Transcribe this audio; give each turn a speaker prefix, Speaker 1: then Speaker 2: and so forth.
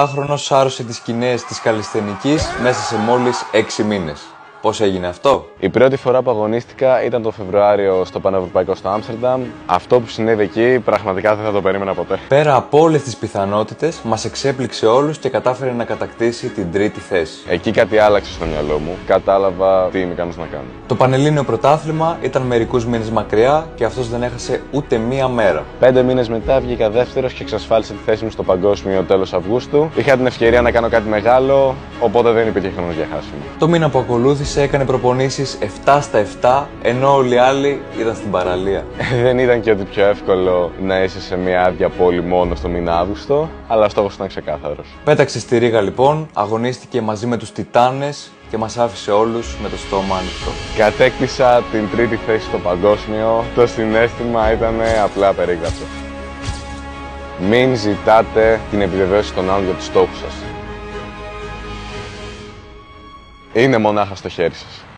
Speaker 1: 17χρονος σάρωσε τις σκηνές της καλλισθενικής μέσα σε μόλις 6 μήνες. Πώς έγινε αυτό?
Speaker 2: Η πρώτη φορά που αγωνίστηκα ήταν το Φεβρουάριο στο Πανευρωπαϊκό στο Άμστερνταμ. Αυτό που συνέβη εκεί πραγματικά δεν θα το περίμενα ποτέ.
Speaker 1: Πέρα από όλες τις πιθανότητες, μας εξέπληξε όλους και κατάφερε να κατακτήσει την τρίτη θέση.
Speaker 2: Εκεί κάτι άλλαξε στο μυαλό μου. Κατάλαβα τι είμαι ικανός να κάνω.
Speaker 1: Το Πανελλήνιο Πρωτάθλημα ήταν μερικούς μήνες μακριά και αυτός δεν έχασε ούτε μία μέρα.
Speaker 2: 5 μήνες μετά βγήκα δεύτερος και εξασφάλισα τη θέση μου στο παγκόσμιο τέλος Αυγούστου. Είχα την ευκαιρία να κάνω κάτι μεγάλο, οπότε δεν υπήρχε χρόνος για χάσιμο.
Speaker 1: Το μήνα που ακολούθησε έκανε προπονήσεις 7 στα 7, ενώ όλοι οι άλλοι ήταν στην παραλία.
Speaker 2: Δεν ήταν και ότι πιο εύκολο να είσαι σε μια άδεια πόλη μόνο στο μήνα Αύγουστο, αλλά ο στόχος ήταν ξεκάθαρος.
Speaker 1: Πέταξε στη Ρήγα λοιπόν, αγωνίστηκε μαζί με τους Τιτάνες και μας άφησε όλους με το στόμα ανοιχτό.
Speaker 2: Κατέκτησα την τρίτη θέση στο παγκόσμιο. Το συναίσθημα ήταν απλά περίγραφο. Μην ζητάτε την επιβεβαίωση των άλλων για τους στόχους σας. Είναι μονάχα στο χέρι σας.